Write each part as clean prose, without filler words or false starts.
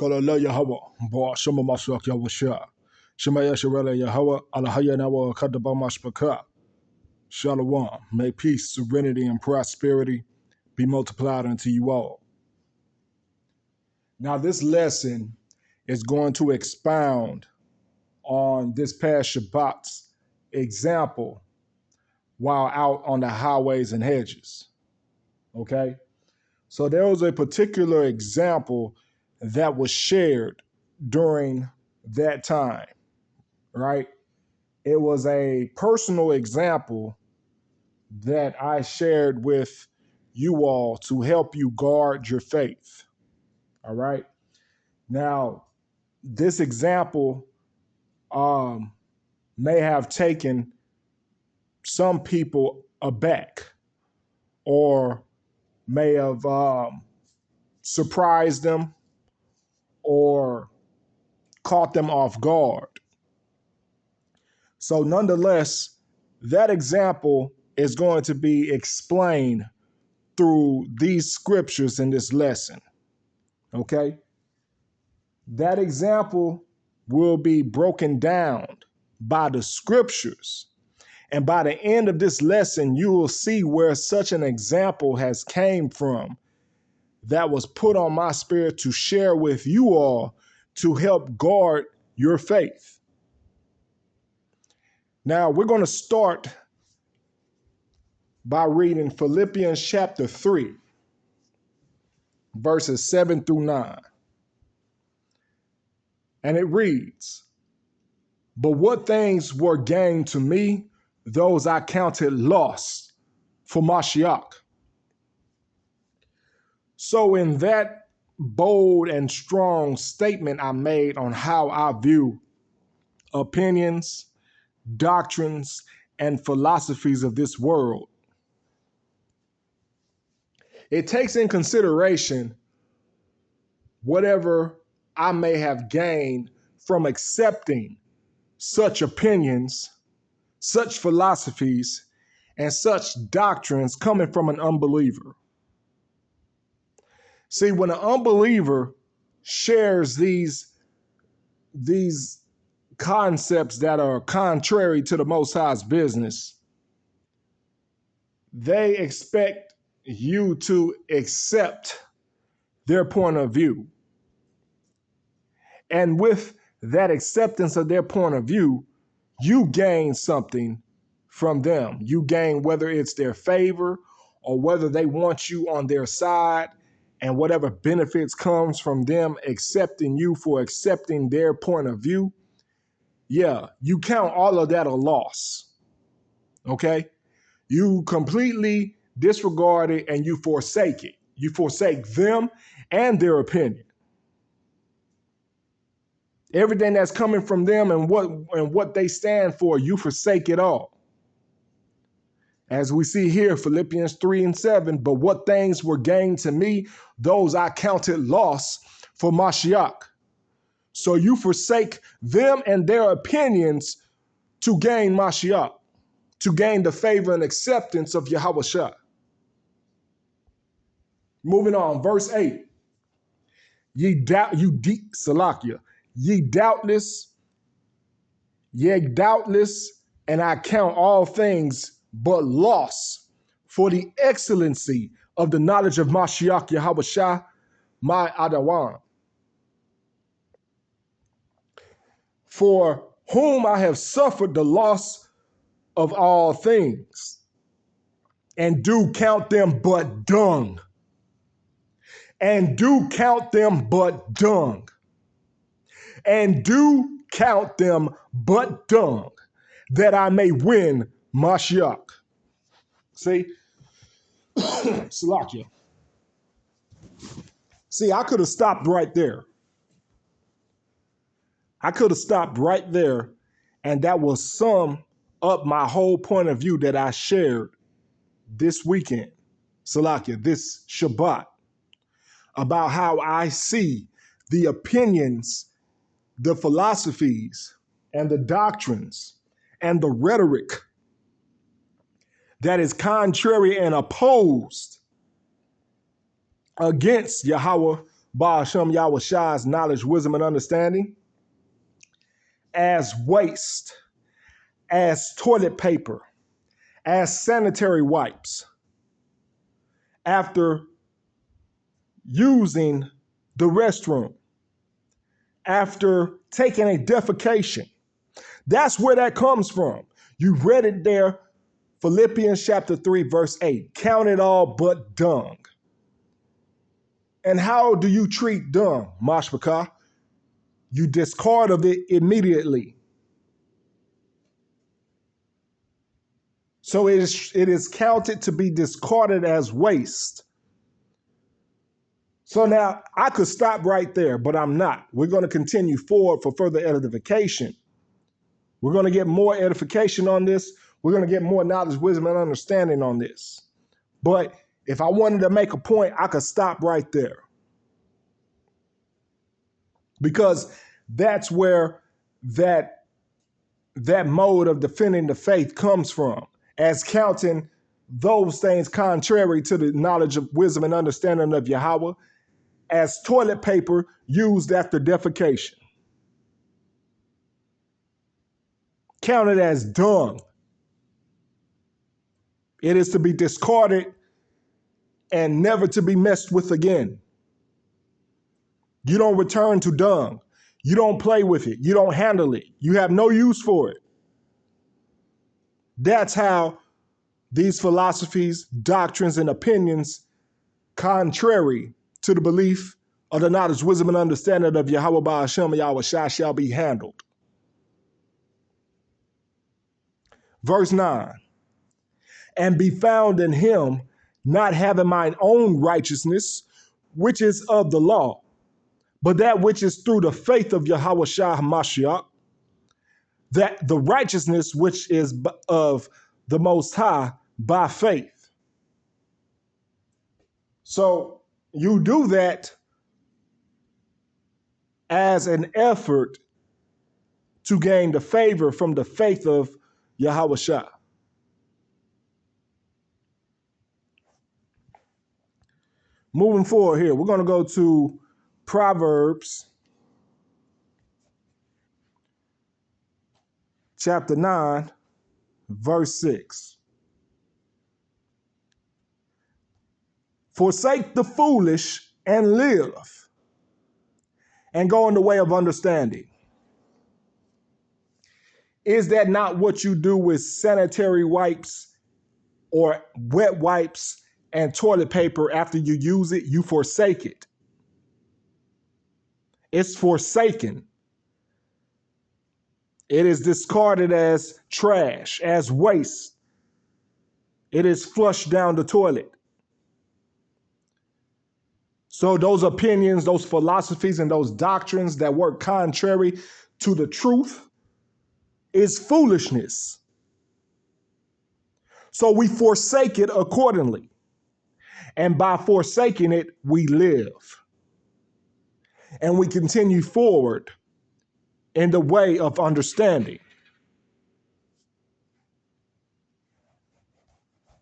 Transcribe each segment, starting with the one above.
Kalala Yahweh, Ba Shama Mashak Yahweh Shemaya Sharela Yahweh, Alahaya Nawa Kadabamashpaka. Shalom. May peace, serenity, and prosperity be multiplied unto you all. Now, this lesson is going to expound on this past Shabbat's example while out on the highways and hedges. Okay? So there was a particular example that was shared during that time, right? It was a personal example that I shared with you all to help you guard your faith. All right. Now, this example may have taken some people aback or may have surprised them or caught them off guard. So nonetheless, that example is going to be explained through these scriptures in this lesson. Okay? That example will be broken down by the scriptures. And by the end of this lesson, you will see where such an example has came from that was put on my spirit to share with you all to help guard your faith. Now, we're going to start by reading Philippians chapter 3, verses 7 through 9. And it reads, "But what things were gained to me, those I counted loss for Mashiach." So in that bold and strong statement I made on how I view opinions, doctrines, and philosophies of this world, it takes in consideration whatever I may have gained from accepting such opinions, such philosophies, and such doctrines coming from an unbeliever. See, when an unbeliever shares these concepts that are contrary to the Most High's business, they expect you to accept their point of view. And with that acceptance of their point of view, you gain something from them. You gain whether it's their favor or whether they want you on their side, and whatever benefits comes from them accepting you for accepting their point of view. Yeah, you count all of that a loss. Okay? You completely disregard it and you forsake it. You forsake them and their opinion. Everything that's coming from them and what they stand for, you forsake it all. As we see here, Philippians 3 and 7, "But what things were gained to me, those I counted loss for Mashiach." So you forsake them and their opinions to gain Mashiach, to gain the favor and acceptance of Yahweh Shah. Moving on, verse 8. Ye doubtless, and I count all things but loss for the excellency of the knowledge of Mashiach Yahweh Shah, my Adawan, for whom I have suffered the loss of all things, and do count them but dung. And do count them but dung. And do count them but dung, that I may win Mashiach. See? Salakia. See, I could have stopped right there. And that will sum up my whole point of view that I shared this weekend, Salakia, this Shabbat, about how I see the opinions, the philosophies, and the doctrines, and the rhetoric that is contrary and opposed against Yahweh Baal Shem Yahweh Shai's knowledge, wisdom, and understanding as waste, as toilet paper, as sanitary wipes after using the restroom, after taking a defecation. That's where that comes from. You read it there, Philippians chapter 3, verse 8. Count it all but dung. And how do you treat dung, Mashbaka? You discard of it immediately. So it is counted to be discarded as waste. So now I could stop right there, but I'm not. We're going to continue forward for further edification. We're going to get more edification on this. We're going to get more knowledge, wisdom, and understanding on this. But if I wanted to make a point, I could stop right there. Because that's where that mode of defending the faith comes from, as counting those things contrary to the knowledge of wisdom and understanding of Yahweh as toilet paper used after defecation. Counted as dung. It is to be discarded and never to be messed with again. You don't return to dung. You don't play with it. You don't handle it. You have no use for it. That's how these philosophies, doctrines, and opinions, contrary to the belief of the knowledge, wisdom, and understanding of Yahweh Baal Shem Yahweh Shai, shall be handled. Verse 9. And be found in him, not having mine own righteousness, which is of the law, but that which is through the faith of Yahweh Shai HaMashiach, that the righteousness which is of the Most High by faith. So you do that as an effort to gain the favor from the faith of Yahweh Shai. Moving forward here, we're going to go to Proverbs chapter 9, verse 6. Forsake the foolish and live, and go in the way of understanding. Is that not what you do with sanitary wipes or wet wipes and toilet paper after you use it? You forsake it. It's forsaken. It is discarded as trash, as waste. It is flushed down the toilet. So those opinions, those philosophies, and those doctrines that work contrary to the truth is foolishness. So we forsake it accordingly. And by forsaking it, we live. And we continue forward in the way of understanding.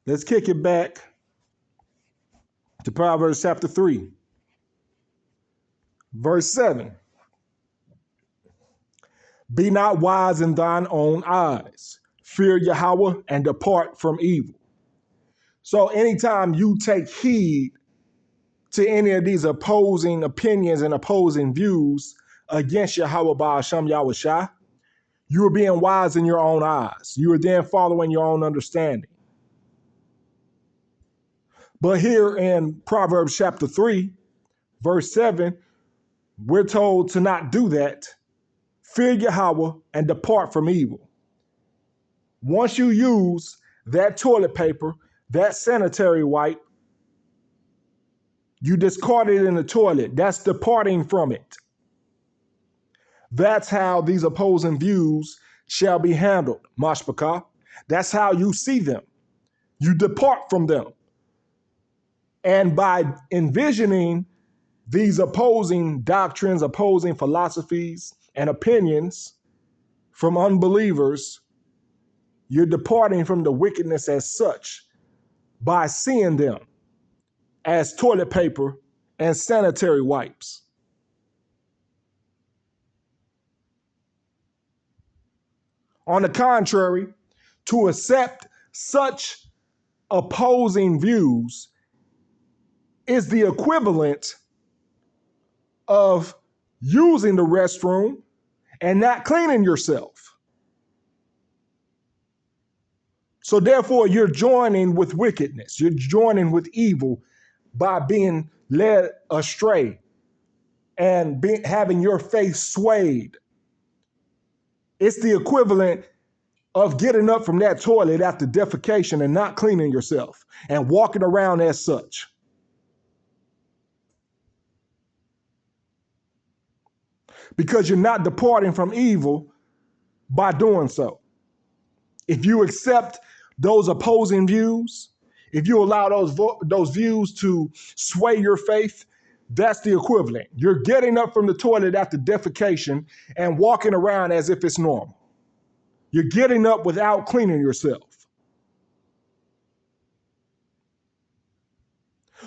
Let's kick it back to Proverbs chapter 3, verse 7. Be not wise in thine own eyes. Fear Yahweh and depart from evil. So anytime you take heed to any of these opposing opinions and opposing views against Yahweh Baal Shem Yahweh Shai, you are being wise in your own eyes. You are then following your own understanding. But here in Proverbs chapter 3, verse 7, we're told to not do that. Fear Yahweh and depart from evil. Once you use that toilet paper, that sanitary wipe, you discard it in the toilet. That's departing from it. That's how these opposing views shall be handled, Mashbaka. That's how you see them. You depart from them. And by envisioning these opposing doctrines, opposing philosophies, and opinions from unbelievers, you're departing from the wickedness as such by seeing them as toilet paper and sanitary wipes. On the contrary, to accept such opposing views is the equivalent of using the restroom and not cleaning yourself. So therefore, you're joining with wickedness. You're joining with evil by being led astray and having your faith swayed. It's the equivalent of getting up from that toilet after defecation and not cleaning yourself and walking around as such. Because you're not departing from evil by doing so. If you accept those opposing views, if you allow those views to sway your faith, that's the equivalent. You're getting up from the toilet after defecation and walking around as if it's normal. You're getting up without cleaning yourself.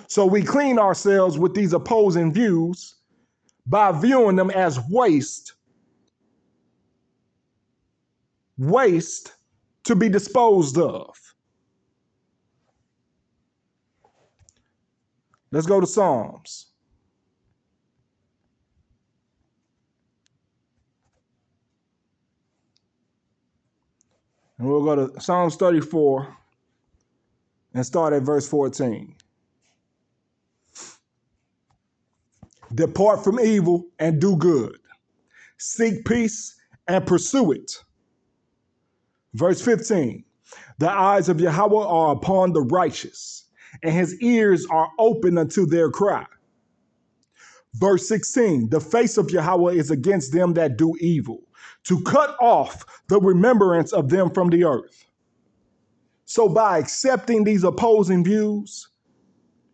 So we clean ourselves with these opposing views by viewing them as waste to be disposed of. Let's go to Psalms. And we'll go to Psalms 34 and start at verse 14. Depart from evil and do good. Seek peace and pursue it. Verse 15. The eyes of Yahweh are upon the righteous, and his ears are open unto their cry. Verse 16. The face of Yahweh is against them that do evil, to cut off the remembrance of them from the earth. So by accepting these opposing views,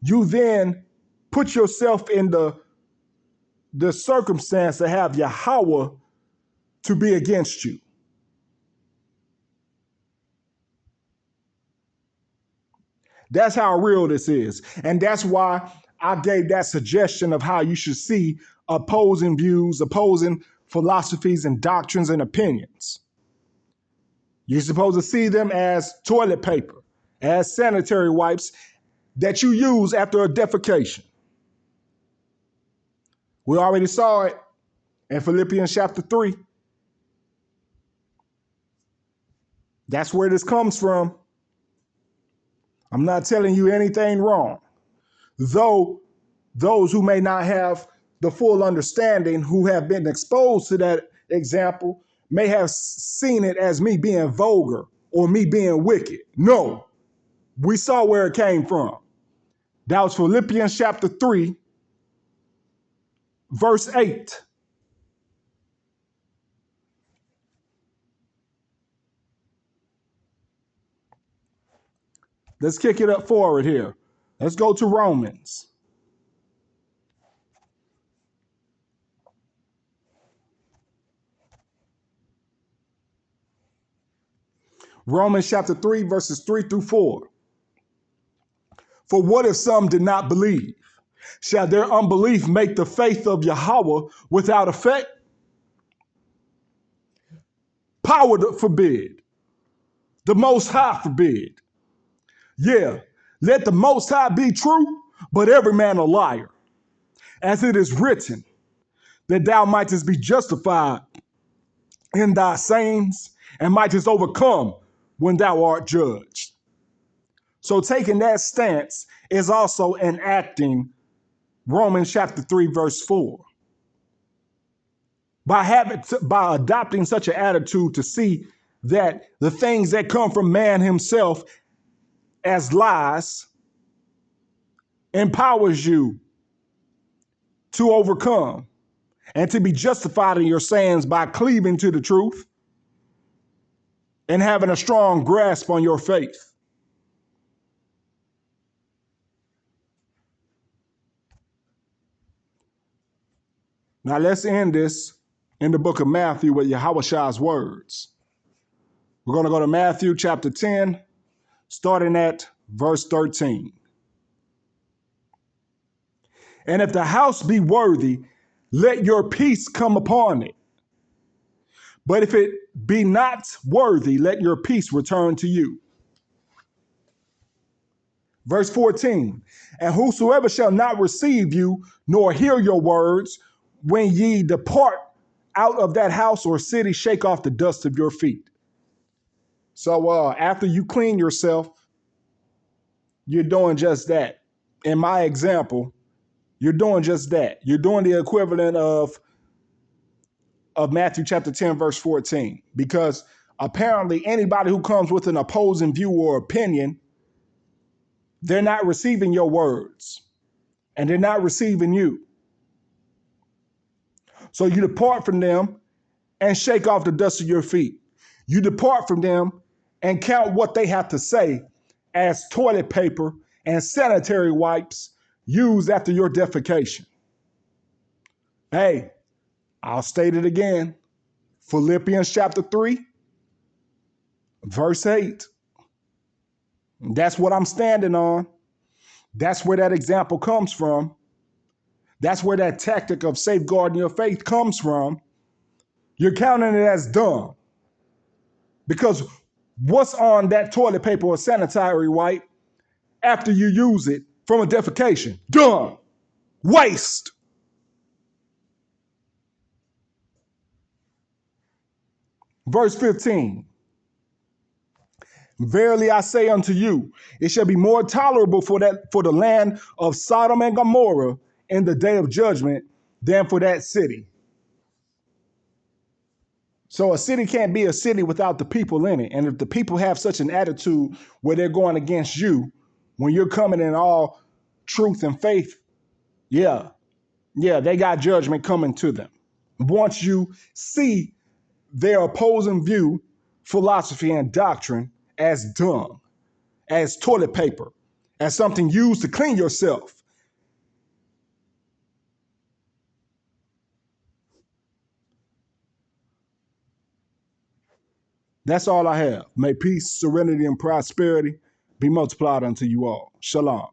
you then put yourself in the circumstance to have Yahweh to be against you. That's how real this is. And that's why I gave that suggestion of how you should see opposing views, opposing philosophies and doctrines and opinions. You're supposed to see them as toilet paper, as sanitary wipes that you use after a defecation. We already saw it in Philippians chapter 3. That's where this comes from. I'm not telling you anything wrong. Though those who may not have the full understanding, who have been exposed to that example, may have seen it as me being vulgar or me being wicked. No, we saw where it came from. That was Philippians chapter 3, verse 8. Let's kick it up forward here. Let's go to Romans. Romans chapter 3, verses 3 through 4. For what if some did not believe? Shall their unbelief make the faith of Yahweh without effect? Power forbid. The Most High forbid. Yeah, let the Most High be true, but every man a liar. As it is written, that thou mightest be justified in thy sayings and mightest overcome when thou art judged. So taking that stance is also enacting Romans chapter 3, verse 4. By adopting such an attitude to see that the things that come from man himself as lies empowers you to overcome and to be justified in your sayings by cleaving to the truth and having a strong grasp on your faith. Now let's end this in the book of Matthew with Yahushua words. We're going to go to Matthew chapter 10, starting at verse 13. And if the house be worthy, let your peace come upon it. But if it be not worthy, let your peace return to you. Verse 14, and whosoever shall not receive you, nor hear your words, when ye depart out of that house or city, shake off the dust of your feet. So after you clean yourself, you're doing just that. In my example, you're doing just that. You're doing the equivalent of Matthew chapter 10, verse 14, because apparently anybody who comes with an opposing view or opinion, they're not receiving your words and they're not receiving you. So you depart from them and shake off the dust of your feet. You depart from them and count what they have to say as toilet paper and sanitary wipes used after your defecation. Hey, I'll state it again. Philippians chapter 3, verse 8. That's what I'm standing on. That's where that example comes from. That's where that tactic of safeguarding your faith comes from. You're counting it as dumb. Because what's on that toilet paper or sanitary wipe after you use it from a defecation? Dumb. Waste. Verse 15. Verily I say unto you, it shall be more tolerable for the land of Sodom and Gomorrah in the day of judgment than for that city. So a city can't be a city without the people in it. And if the people have such an attitude where they're going against you, when you're coming in all truth and faith, yeah, they got judgment coming to them. Once you see their opposing view, philosophy, and doctrine as dumb, as toilet paper, as something used to clean yourself. That's all I have. May peace, serenity, and prosperity be multiplied unto you all. Shalom.